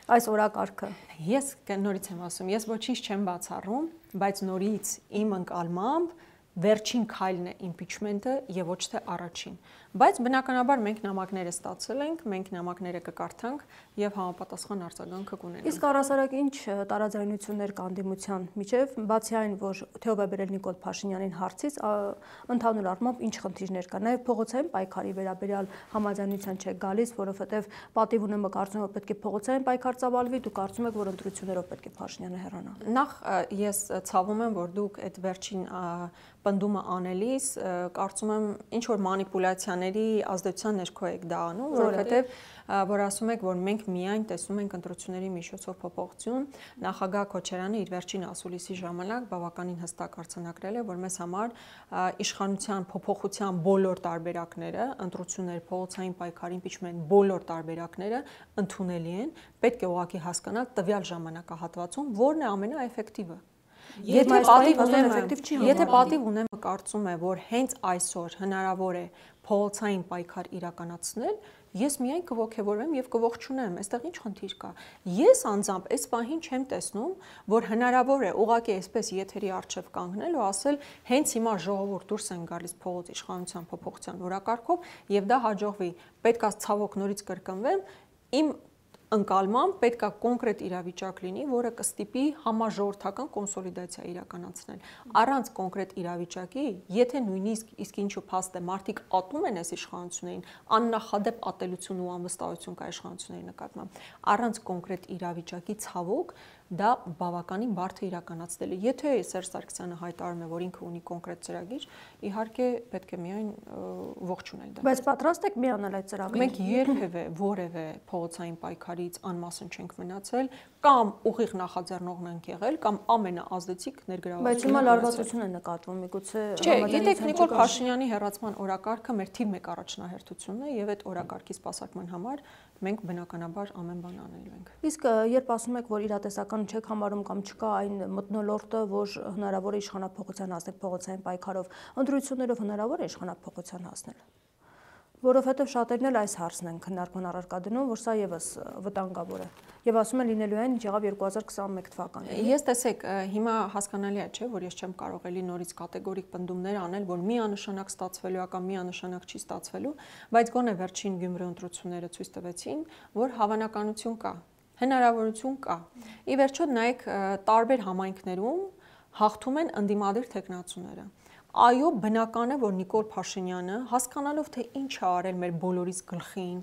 այս օրակարգը։ Ես նորից եմ ասում, ես ոչինչ չեմ բացառում, բայց նորից իմ ընկալմամբ վերջին քայլն է impeachment-ը եւ ոչ թե առաջին։ Բայց բնականաբար մենք նամակները ստացել ենք, մենք նամակները կկարդանք եւ համապատասխան արձագանքը կունենանք։ Իսկ առասարակ ինչ տարաձայնություններ կան դիմության միջև, բացի այն, որ թեով է բերել Նիկոլ Փաշինյանին հարցից, ընդհանուր առմամբ ինչ խնդիրներ կան։ Նաեւ փողոցային պայքարի վերաբերյալ համաձայնության չեք գալիս, որովհետեւ պատիվ ունեմ կարծում եմ պետք է փողոցային պայքար ծավալվի, դուք կարծում եք, որ ընտրություններով պետք է Փաշինյանը հեռանա։ Նախ ես ցավում եմ, որ դուք այդ վերջին պնդումը անելիս կարծում եմ ինչ որ մանիպուլյացիաների ազդեցության ներքո եք դա անում, որովհետև որ ասում եք, որ մենք միայն տեսնում ենք ընտրությունների միջոցով փոփոխություն, նախագահ Քոչարյանը իր վերջին ասուլիսի ժամանակ բավականին հստակ արձանագրել է, որ մեզ համար իշխանության փոփոխության բոլոր տարբերակները, ընտրություններ, փողոցային պայքար, impeachment բոլոր տարբերակները ընդունելի են, պետք է ուղղակի հասկանալ տվյալ ժամանակահատվածում որն է ամենաէֆեկտիվը։ Եթե պատիվ ունեմը կարծում է, որ հենց այսօր հնարավոր է փողոցային պայքար իրականացնել, ես միայն կողոքեվորվեմ եւ կողոքչունեմ, այստեղ ինչ խնդիր կա։ Ես անձամբ այս պահին չեմ տեսնում, որ հնարավոր է ուղղակի այսպես եթերի առջև կանգնել ու ասել, հենց հիմա ժողովուրդ դուրս են գալիս փողոց իշխանության փոփոխության օրակարգով եւ դա հաջողվի։ Պետք է ցավոք նորից կրկնվեմ, իմ ընկալմամբ պետք է կոնկրետ իրավիճակ լինի, որը կստիպի համաժողովրդական կոնսոլիդացիա իրականացնել։ Առանց կոնկրետ իրավիճակի, եթե նույնիսկ իսկ ինչու փաստ է մարդիկ ատում են այս իշխանություններին, աննախադեպ ատելություն ու անվստահություն կա իշխանությունների նկատմամբ, առանց կոնկրետ իրավիճակի ցավոք դա բավականին բարդ է իրականացնել։ Եթե Սերժ Սարգսյանը հայտարարում է, որ ինքը ունի կոնկրետ ծրագիր, իհարկե պետք է միայն ողջունել դա։ Բայց պատրաստ եք միանալ այդ ծրագրին։ Մենք երբևէ որևէ փողոցային պայքարից անմասն չենք մնացել, կամ ուղիղ նախաձեռնողն ենք եղել, կամ ամենաազդեցիկ ներգրավվածությունը։ Բայց հիմա լարվածություն է նկատվում, միգուցե Չէ, գիտեք, Նիկոլ Փաշինյանի հեռացման օրակարգը մեր թիվ 1 առաջնահերթությունն է եւ այդ օրակարգի սպասարկման համար մենք բնականաբար ամեն բան անելու ենք։ Իսկ երբ ասում եք, որ իրատեսական չեք համարում կամ չկա այն մթնոլորտը, որ հնարավոր է իշխանափոխության հասնել փողոցային պայքարով, ընտրություններով հնարավոր է իշխանափոխության հասնել։ Որովհետև շատերն էլ այս հարցն են քննարկման առարկա դնում, որ սա եւս վտանգավոր է։ Եվ ասում են լինելու այն, ինչ եղավ 2021 թվականին։ Ես տեսեք, հիմա հասկանալի է, չէ, որ ես չեմ կարող էլի նորից կատեգորիկ պնդումներ անել, որ միանշանակ ստացվելու է կամ միանշանակ չի ստացվելու, բայց գոնե վերջին Գյումրի ընտրությունները ցույց տվեցին, որ հավանականություն կա, հնարավորություն կա։ Ի վերջո նայեք, տարբեր համայնքներում հաղթում են ընդդիմադիր թեկնածուները։ Այո, բնական է, որ Նիկոլ Փաշինյանը, հասկանալով թե ինչ է արել մեր բոլորիս գլխին,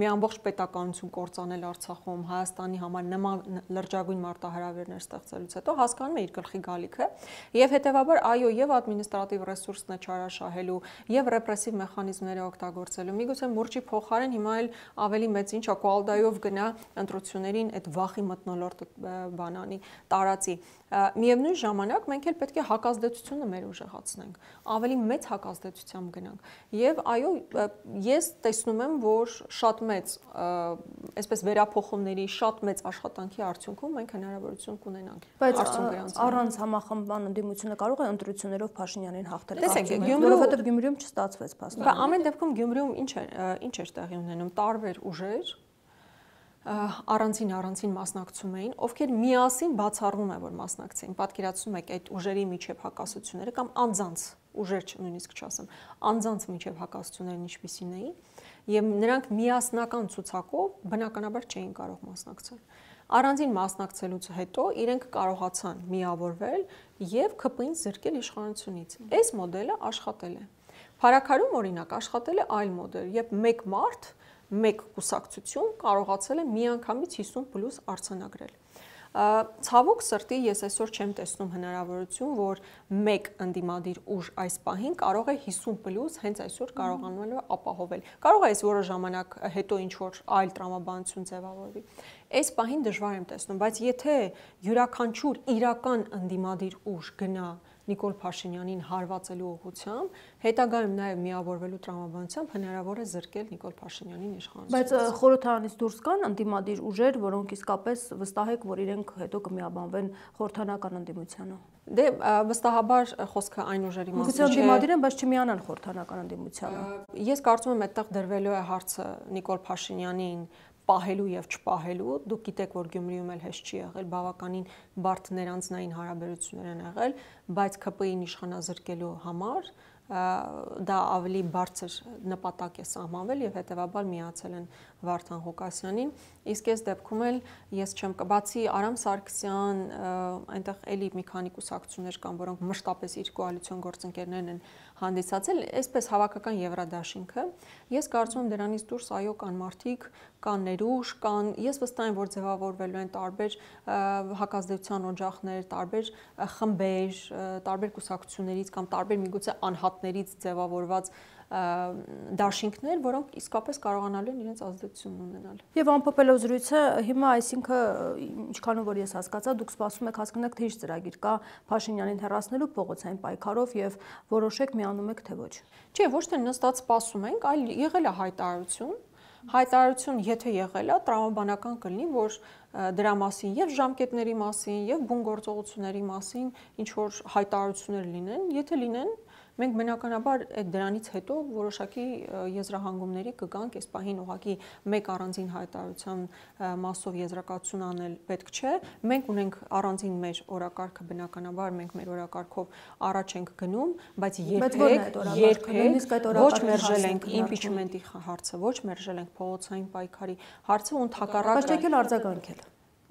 մի ամբողջ պետականություն կործանել Արցախում, Հայաստանի համար նման լրջագույն մարտահրավերներ ստեղծելուց հետո հասկանում է իր գլխի գալիքը, եւ հետեւաբար այո, եւ ադմինիստրատիվ ռեսուրսն է չարաշահելու, եւ ռեպրեսիվ մեխանիզմները օգտագործելու։ Միգուցե մուրճի փոխարեն հիմա էլ ավելի մեծ ինչ ակուալդայով գնա ընտրություններին այդ վախի մթնոլորտը բանանի, տարածի։ Միևնույն ժամանակ մենք էլ պետք է հակազդեցությունը մեր ուժեղացնենք, ավելի մեծ հակազդեցությամբ գնանք։ Եվ այո, ես տեսնում եմ, որ շատ մեծ, այսպես վերափոխումների, շատ մեծ աշխատանքի արդյունքում մենք հնարավորություն կունենանք։ Բայց առանց համախմբման ընդդիմությունը կարող է ընտրություններով Փաշինյանին հաղթել, որովհետև Գյումրիում չստացվեց փաստորեն։ Բա ամեն դեպքում Գյումրիում ինչ էր տեղի ունենում, տարբեր ուժեր առանցին մասնակցում էին, ովքեր միասին բացառվում է, որ մասնակցեին։ Պատկերացնում եք այդ ուժերի միջև հակասությունները կամ անձանց ուժեր նույնիսկ չասեմ, անձանց միջև հակասություններն ինչպիսին էին, եւ նրանք միասնական ցուցակով բնականաբար չէին կարող մասնակցել։ Առանձին մասնակցելուց հետո իրենք կարողացան միավորվել եւ ԿՊ-ին զրկել իշխանությունից։ Այս մոդելը աշխատել է։ Փարաքարում օրինակ աշխատել է այլ մոդել, երբ մեկ մարդ մեկ կուսակցություն կարողացել է միանգամից 50+ արձանագրել։ Ցավոք սրտի ես այսօր չեմ տեսնում հնարավորություն, որ մեկ ընդդիմադիր ուժ այս պահին կարող է 50+ հենց այսօր կարողանում է ապահովել։ Կարող է այս որոշ ժամանակ հետո ինչ որ այլ տրամաբանություն ձևավորվի։ Այս պահին դժվար եմ տեսնում, բայց եթե յուրաքանչյուր իրական ընդդիմադիր ուժ գնա Նիկոլ Փաշինյանին հարվածելու ուղղությամբ, հետագայում նաև միավորվելու տրամաբանությամբ հնարավոր է զրկել Նիկոլ Փաշինյանին իշխանությունից։ Բայց խորհրդարանից դուրս կան ընդդիմադիր ուժեր, որոնք իսկապես վստահ եք, որ իրենք հետո կմիաբանվեն խորհրդանական ընդդիմությանը։ Դե վստահաբար խոսքը այն ուժերի մասին չէ։ Դիմադիր են, բայց չմիանան խորհրդանական ընդդիմությանը։ Ես կարծում եմ այդտեղ դրվելու է հարցը Նիկոլ Փաշինյանին պահելու եւ չպահելու։ Դուք գիտեք, որ Գյումրիում էլ հեշտ չի եղել, բավականին բարդ ներանձնային հարաբերություններ են եղել, բայց ԿՊ-ին իշխանազրկելու համար դա ավելի բարձր նպատակ է սահմանվել եւ հետեւաբար միացել են Վարդան Ղուկասյանին, իսկ այս դեպքում էլ ես չեմ կբացի Արամ Սարգսյան, այնտեղ էլի մի քանի կուսակցություններ կան, որոնք մշտապես իր կոալիցիոն գործընկերներն են հանդիսացել, այսպես հավաքական Եվրադաշինքը, ես կարծում եմ դրանից դուրս այո կան մարդիկ, կան ներուժ, կան, ես վստահ եմ, որ ձևավորվելու են տարբեր հակազդեցության օջախներ, տարբեր խմբեր, տարբեր կուսակցություններից կամ տարբեր միգուցե անհատներից ձևավորված դաշինքներ, որոնք իսկապես կարողանալու են իրենց ազդեցությունն ունենալ։ Եվ ամփոփելով զրույցը, հիմա այսինքն ինչքանով որ ես հասկացա, դուք սպասում եք հասկանաք, թե ինչ ծրագիր կա Փաշինյանին հեռացնելու փողոցային պայքարով եւ որոշեք միանում եք թե ոչ։ Չէ, ոչ թե նստած սպասում ենք, այլ եղել է հայտարարություն, եթե եղել է, տրամաբանական կլինի, որ դրա մասին եւ ժամկետների մասին եւ բուն գործողությունների մասին ինչ որ հայտարարություններ լինեն, եթե լինեն, մենք բնականաբար դրանից հետո որոշակի եզրահանգումների կգանք, այս պահին ուղղակի մեկ առանձին հայտարարության մասով եզրակացություն անել պետք չէ։ Մենք ունենք առանձին մեր օրակարգը, բնականաբար մենք մեր օրակարգով առաջ ենք գնում, բայց երբեք ոչ մերժել ենք իմպիչմենտի հարցը, ոչ մերժել ենք փողոցային պայքարի հարցը ու ընդհակառակը։ Բայց եկել արձագանքել։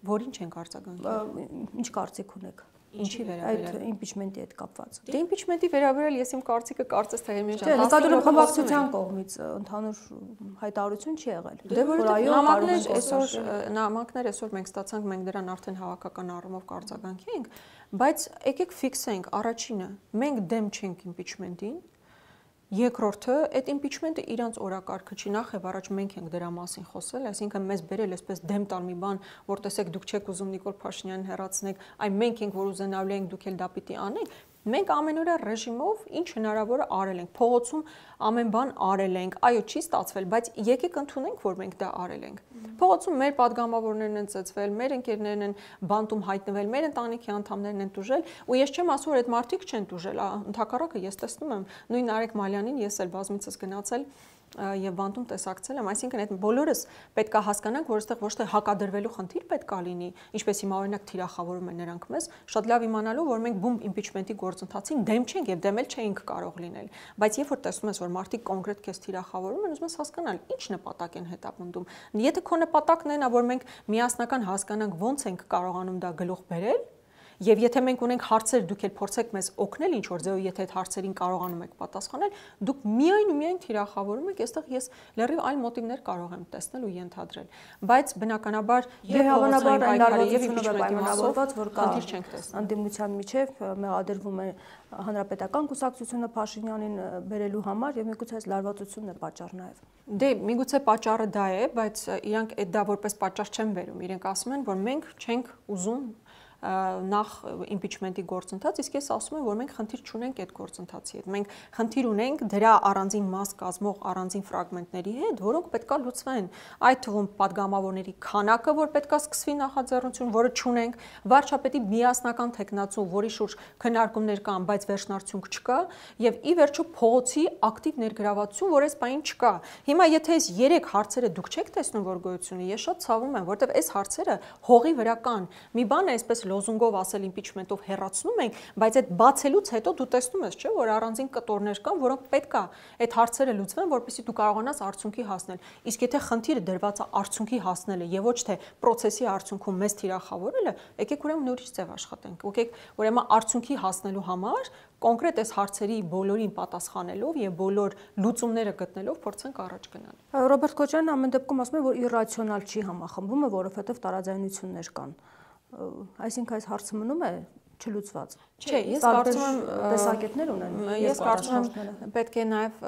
Որին չենք արձագանքել։ Ինչ կարծիք ունեք։ Ինչի վերաբերյալ այդ իմպիչմենտի հետ կապված։ Դե իմպիչմենտի վերաբերյալ ես իմ կարծիքը կարծես թե Հերմին ջան, նկատելով խմբակցության կողմից ընդհանուր հայտարարություն չի եղել։ Դե որ նամակներ այսօր մենք ստացանք, մենք դրան արդեն հավաքական առումով կարձագանքի ենք, բայց եկեք ֆիքսենք առաջինը, մենք դեմ չենք իմպիչմենտին։ Երկրորդը, այդ իմպիչմենտը իրանց օրակարգը չի, նախ եւ առաջ մենք ենք դրա մասին խոսել, այսինքն մեզ բերել այսպես դեմ տալ մի բան, որ տեսեք դուք չեք ուզում Նիկոլ Փաշինյանին հեռացնեք, այ մենք ենք որ ուզենալու ենք, դուք էլ դա պիտի անեք։ Մենք ամենօրյա ռեժիմով ինչ հնարավոր է արել ենք, փողոցում ամեն բան արել ենք, այո, չի ստացվել, բայց եկեք ընդունենք, որ մենք դա արել ենք։ Փողոցում մեր падգամավորներն են ծեծվել, մեր ընկերներն են բանտում հայտնվել, մեր ընտանիքի անդամներն են տուժել, ու ես չեմ ասում, որ այդ մարդիկ չեն տուժել, ընդհակառակը ես տեսնում եմ նույն Արեգ Մալյանին, ես էլ բազմիցս գնացել եւ բանտում տեսակցել եմ, այսինքն այդ բոլորս պետք է հասկանանք, որ այստեղ ոչ թե հակադրվելու խնդիր պետք է լինի, ինչպես հիմա օրինակ թիրախավորում են նրանք մեզ, շատ լավ իմանալու, որ մենք բում իմպիչմենտի գործընթացին դեմ չենք եւ դեմ էլ չէինք կարող լինել, բայց երբ որ տեսնում ես, որ մարդիկ կոնկրետ քեզ թիրախավորում են, ուզում ես հասկանալ, ինչ նպատակ են հետապնդում։ Եթե քո նպատակն է, որ մենք միասնական հասկանանք ոնց ենք կարողանում դա գլուխ բերել, եւ եթե մենք ունենք հարցեր, դուք էլ փորձեք մեզ օգնել ինչ որ ձեւով, եթե այդ հարցերին կարողանում եք պատասխանել, դուք միայն ու միայն թիրախավորում եք, այստեղ ես լրիվ այլ մոտիվներ կարող եմ տեսնել ու ենթադրել, բայց բնականաբար եւ հավանաբար այն լարվածությունը պայմանավորված, որ կա խնդիր չենք տեսնում։ Անդիմության միջև մեղադրվում է հանրապետական կուսակցությունը Փաշինյանին բերելու համար եւ միգուցե այս լարվածությունն է պատճառ նաեւ։ Դե միգուցե պատճառը դա է, բայց իրանք դա որպես պատճառ չեն բերում, իրենք ասում են, որ մենք չենք ուզում նախ իմպիչմենտի գործընթաց, իսկ ես ասում եմ, որ մենք խնդիր չունենք այդ գործընթացի հետ։ Մենք խնդիր ունենք դրա առանձին մաս կազմող առանձին ֆրագմենտների հետ, որոնք պետքա լուծվեն։ Այդ թվում падգամավորների քանակը, որ պետքա սկսվի նախաձեռնություն, որը չունենք, վարչապետի միասնական թեկնածու, որի շուրջ քննարկումներ կան, բայց վերջնարդյունք չկա, եւ ի վերջո փողոցի ակտիվ ներգրավվածություն, որ այս պահին չկա։ Հիմա եթե այս 3 հարցերը դուք չեք տեսնում, որ գոյություն ունի, ես շատ ցավում եմ, որովհետեւ այս հարցերը հողի վրա կան։ Մի բան է այսպես լոզունգով ասել իմպիչմենտով հեռացնում ենք, բայց այդ բացելուց հետո դու տեսնում ես, չէ՞, որ առանձին կտորներ կան, որոնք պետք է այդ հարցերը լուծվեն, որպեսզի դու կարողանաս արդյունքի հասնել։ Իսկ եթե խնդիրը դրված է արդյունքի հասնելը եւ ոչ թե process-ի արդյունքում մեզ թիրախավորելը, եկեք ուրեմն ուրիշ ձև աշխատենք։ Եկեք ուրեմն արդյունքի հասնելու համար կոնկրետ այս հարցերի բոլորին պատասխանելով եւ բոլոր լուծումները գտնելով փորձենք առաջ գնալ։ Ռոբերտ Քոչարյանն ամեն դեպքում ասում է, որ իրացիոնալ չի համախմբումը, որովհետեւ տարաձայնություններ կան։ Այսինքն այս հարցը մնում է չլուծված։ Չէ, ես կարծում եմ տեսակետներ ունեն։ Ես կարծում եմ պետք է նաև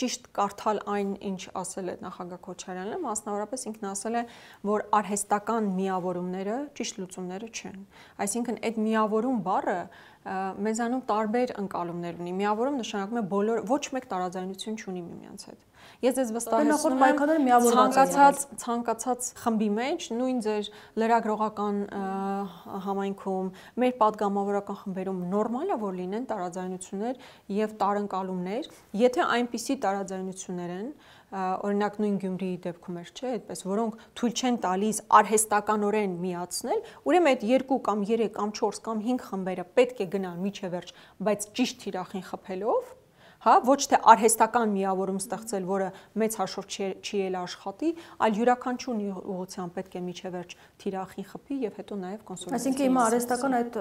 ճիշտ կարդալ այն, ինչ ասել է նախագահ Քոչարյանը, մասնավորապես ինքն ասել է, որ արհեստական միավորումները ճիշտ լուծումները չեն։ Այսինքն այդ միավորում բառը մեզանում տարբեր ընկալումներ ունի։ Միավորում նշանակում է բոլոր ոչ մեկ տարաձայնություն չունի միմյանց հետ։ Ես ձեզ վստահեցնում եմ ցանկացած խմբի մեջ, նույն ձեր լրագրողական համայնքում, մեր падգամավորական խմբերում նորմալ է, որ լինեն տարաձայնություններ եւ տարընկալումներ, եթե այնպիսի տարաձայնություններ են, օրինակ նույն Գյումրիի դեպքում էր, չէ, այդպես, որոնք թույլ չեն տալիս արհեստականորեն միացնել, ուրեմն այդ 2 կամ 3 կամ 4 կամ 5 խմբերը պետք է գնան միջև վերջ, բայց ճիշտ թիրախին խփելով, հա, ոչ թե արհեստական միավորում ստեղծել, որը մեծ հաշվով չի էլ աշխատի, այլ յուրաքանչյուրի ուղղությամբ պետք է միջև վերջ թիրախին խփի եւ հետո նաեւ կոնսոլիդացիա։ Այսինքն հիմա արհեստական այդ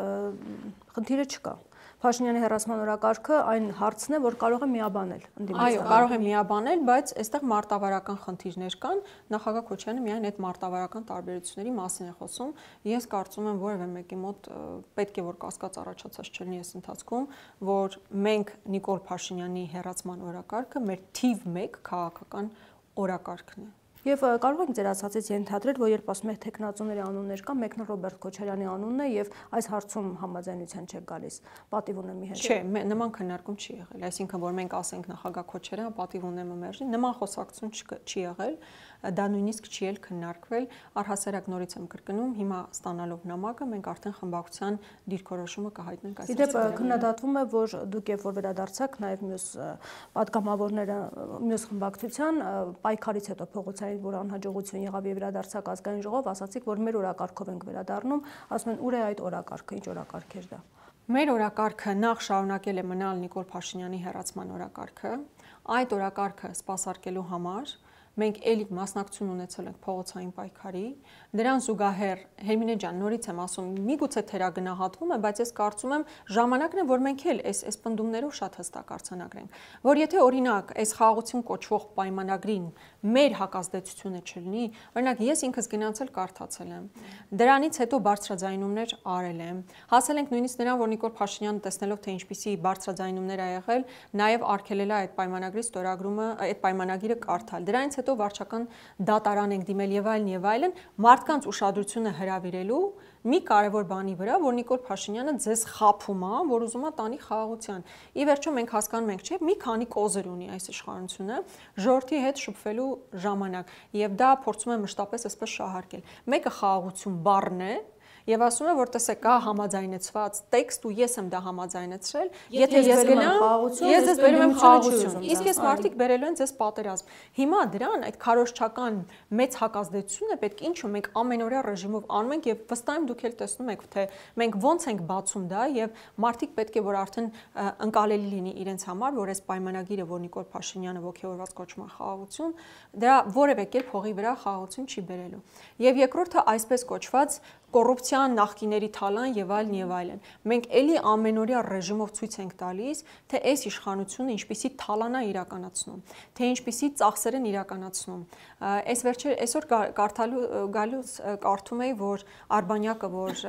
խնդիրը չկա։ Փաշինյանի հեռացման օրակարգը այն հարցն է, որ կարող է միաբանել ընդդիմադիր։ Այո, կարող է միաբանել, բայց այստեղ մարտավարական խնդիրներ կան։ Նախագահ Քոչարյանը միայն այդ մարտավարական տարբերությունների մասին է խոսում։ Ես կարծում եմ, որևէ մեկի մոտ պետք է որ կասկած առաջացած չլինի այս ընթացքում, որ մենք Նիկոլ Փաշինյանի հեռացման օրակարգը մեր թիվ 1 քաղաքական օրակարգն է։ Եվ կարող ենք ձեր ասածից ենթադրել, որ երբ ասում եք տեխնացուների անուններ կան, մեկն Ռոբերտ Քոչարյանի անունն է եւ այս հարցում համաձայնության չեք գալիս։ Պատիվ ունեմ մի հետ։ Չէ, նման քննարկում չի եղել, այսինքն որ մենք ասենք նախագահ Քոչարյանը պատիվ ունեմ մերժի, նման խոսակցություն չի եղել, դա նույնիսկ չի էլ քննարկվել, առհասարակ նորից եմ կրկնում, հիմա ստանալով նամակը մենք արդեն խմբակցության դիրքորոշումը կհայտնենք այս հարցում։ Իդեպ քննադատվում է, որ դուք երբ որ վերադարձաք, նաեւ մյուս պատգամավորները մյուս խմբակցության պայքարից հետո փողոցային, որ անհաջողություն եղավ եւ վերադարձակ ազգային ժողով, ասացիք, որ մեր օրակարգով ենք վերադառնում, ասում են ուր է այդ օրակարգը, ինչ օրակարգ էր դա։ Մեր օրակարգը նախ շարունակել է մնալ Նիկոլ Փաշինյանի հեռացման օրակարգը, այդ օրակարգը սպասարկելու համար մենք էլի մասնակցություն ունեցել ենք փողոցային պայքարի, դրան զուգահեռ Հերմինե ջան, նորից եմ ասում, միգուցե թերագնահատվում է, բայց ես կարծում եմ ժամանակն է, որ մենք էլ այս պնդումներով շատ հստակ արձանագրենք, որ եթե օրինակ այս խաղաղություն կոչվող պայմանագրին մեր հակազդեցությունը չլինի, օրինակ ես ինքս գնացել կարդացել եմ, դրանից հետո բարձրաձայնումներ արել եմ, հասել ենք նույնիսկ նրան, որ Նիկոլ Փաշինյանը տեսնելով թե ինչպիսի բարձրաձայնումներ ա եղել, նաև արգելել է այդ պայմանագրի ստորագրումը, այդ պայմանագիրը կարդալ, դրանից հետո վարչական դատարան ենք դիմել եւ այլն, մարդկանց ուշադրությունը հրավիրելու մի կարևոր բանի վրա, որ Նիկոլ Փաշինյանը ձեզ խափում է, որ ուզում է տանի խաղաղության։ Ի վերջո մենք հասկանում ենք, չէ, մի քանի կոզեր ունի այս իշխանությունը, ժողովրդի հետ շփվելու ժամանակ, եւ դա փորձում է մշտապես այսպես շահարկել։ Մեկը խաղաղություն բառն է, եւ ասում է, որ տեսեք, կա համաձայնեցված տեքստ ու ես եմ դա համաձայնեցրել, եթե ես գնամ, ես ձեզ բերում եմ խաղաղություն, իսկ ես մարդիկ բերելու են ձեզ պատերազմ։ Հիմա դրան այդ քարոզչական մեծ հակազդեցությունը պետք է ինչու մենք ամենօրյա ռեժիմով անում ենք եւ վստահ եմ դուք էլ տեսնում եք, թե մենք ոնց ենք բացում դա եւ մարդիկ պետք է որ արդեն ընկալելի լինի իրենց համար, որ այս պայմանագիրը, որ Նիկոլ Փաշինյանը ողջավորված կոչում է խաղաղություն, դրա որևէ կերպ հողի վրա խաղաղություն չի բերելու։ Եվ երկրորդը այսպես կոչված կոռուպցիան, նախկիների թալան եւ այլն։ Մենք էլի ամենօրյա ռեժիմով ցույց ենք տալիս, թե այս իշխանությունը ինչպիսի թալան է իրականացնում, թե ինչպիսի ծախսեր են իրականացնում։ Այսօր գալուց կարդում էի, որ Արբանյակը, որ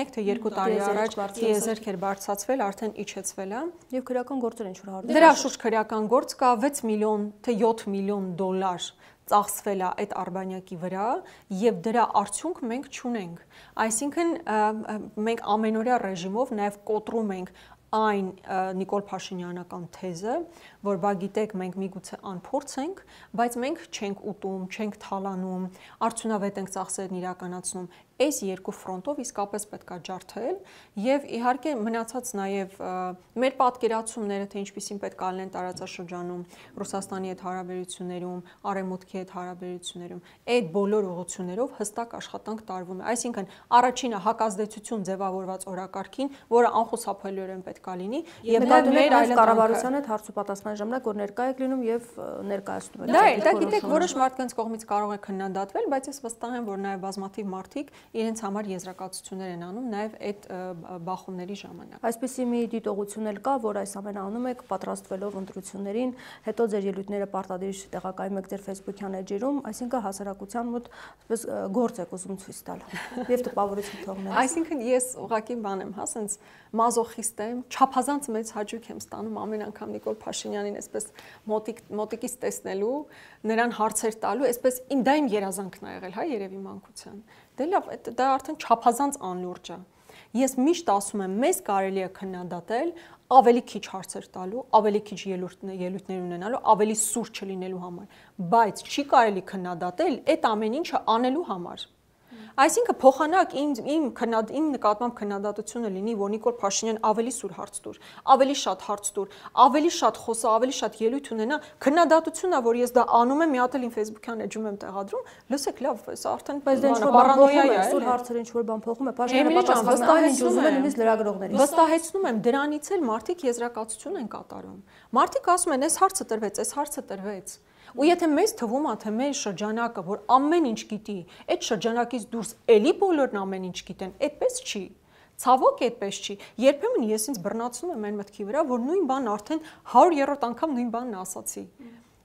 1 թե 2 տարի առաջ տիեզերք էր բարձրացվել, արդեն իջեցվել է։ Եվ քրեական գործեր են շուրջ դրա շուրջ քրեական գործ կա 6 միլիոն թե 7 միլիոն դոլար ծախսվել է այդ Արբանյակի վրա եւ դրա արդյունք մենք չունենք։ Այսինքն մենք ամենօրյա ռեժիմով նաեւ կոտրում ենք այն Նիկոլ Փաշինյանական թեզը, որ բա գիտեք, մենք միգուցե անփորձ ենք, բայց մենք չենք ուտում, չենք թալանում, արդյունավետ ենք ծախսերն իրականացնում։ Այս երկու ֆրոնտով իսկապես պետք է ջարդել եւ իհարկե մնացած նաեւ մեր պատկերացումները, թե ինչպիսին պետք է լինեն տարածաշրջանում, Ռուսաստանի հետ հարաբերություններում, Արևմուտքի հետ հարաբերություններում, այդ բոլոր ուղղություններով հստակ աշխատանք տարվում է։ Այսինքն առաջինը հակազդեցություն ձևավորված օրակարգին, որը անխուսափելիորեն պետք է լինի եւ մեր այլ կառավարության հետ հարց ու պատասխանի ժամանակ որ ներկա եք լինում եւ ներկայացնում եք։ Դա գիտեք, որոշ մարդկանց կողմից կարող է քննադատվել, բայց ես վստահ եմ, որ նաեւ բազմաթիվ մարդիկ իրենց համար եզրակացություններ են անում նաև այդ բախումների ժամանակ։ Այսպիսի մի դիտողություն էլ կա, որ այս ամենը անում եք պատրաստվելով ընտրություններին, հետո ձեր ելույթները պարտադիր տեղակայում եք ձեր Facebook-յան էջերում, այսինքն հասարակության մոտ այսպես գործ եք ուզում ցույց տալ եւ տպավորություն թողնել։ Այսինքն ես ուղղակի բան եմ, հա, ասենց մազոխիստ եմ, չափազանց մեծ հաճույք եմ ստանում ամեն անգամ Նիկոլ Փաշինյանին այսպես մոտիկից տեսնելու, նրան հարցեր տալու, այսպես իմ երազանքն ա եղել, հա, երևի մանկության։ Դե լավ, դա արդեն չափազանց անլուրջ է։ Ես միշտ ասում եմ, մեզ կարելի է քննադատել ավելի քիչ հարցեր տալու, ավելի քիչ ելույթներ ունենալու, ավելի սուր չլինելու համար, բայց չի կարելի քննադատել այդ ամեն ինչը անելու համար։ Այսինքն փոխանակ իմ նկատմամբ քննադատությունը լինի, որ Նիկոլ Փաշինյան ավելի սուր հարց տուր, ավելի շատ հարց տուր, ավելի շատ խոսա, ավելի շատ ելույթ ունենա, քննադատությունն է, որ ես դա անում եմ, մի հատ էլ իմ Facebook-յան էջում եմ տեղադրում, լսեք, լավ, սա արդեն պարանոյա է, սուր հարցերը ինչ որ բան փոխում է, Փաշինյանը պատասխանում է, ինչ ուզում է նույնիսկ լրագրողներին։ Վստահեցնում եմ, դրանից էլ մարդիկ եզրակացություն են կատարում։ Մարդիկ ասում են, այս հարցը տրվեց, այս հարցը տրվեց։ Ու եթե մեզ թվում է, թե մեր շրջանակը, որ ամեն ինչ գիտի, այդ շրջանակից դուրս էլի բոլորն ամեն ինչ գիտեն, այդպես չի։ Ցավոք այդպես չի։ Երբեմն ես ինձ բռնացնում եմ այն մտքի վրա, որ նույն բանն արդեն 100-րդ անգամ նույն բանն ասացի։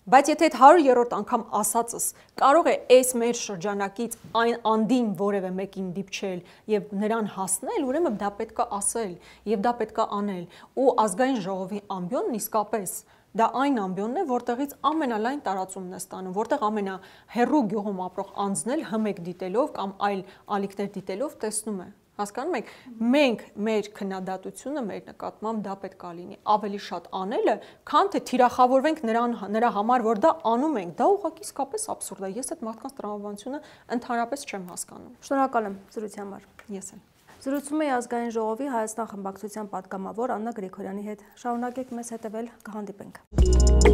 Բայց եթե այդ 100-րդ անգամ ասածս կարող է այս մեր շրջանակից այն անդին որևէ մեկին դիպչել եւ նրան հասնել, ուրեմն դա պետք է ասել եւ դա պետք է անել։ Ու ազգային ժողովի ամբիոնն իսկապես դա այն ամբիոնն է, որտեղից ամենալայն տարածումն է ստանում, որտեղ ամենահեռու գյուղում ապրող անձն էլ հմեկ դիտելով կամ այլ ալիքներ դիտելով տեսնում է։ Հասկանում եք, մենք մեր քննադատությունը մեր նկատմամբ դա պետք է լինի ավելի շատ անելը, քան թե թիրախավորվենք նրա համար, որ դա անում ենք, դա ուղղակի իսկապես աբսուրդ է։ Ես այդ մարդկանց տրամաբանությունը ընդհանրապես չեմ հասկանում։ Շնորհակալ եմ զրույցի համար։ Ես էլ։ Զրուցում էի ազգային ժողովի Հայաստան խմբակցության պատգամավոր Աննա Գրիգորյանի հետ։ Շարունակեք մեզ հետևել, կհանդիպենք։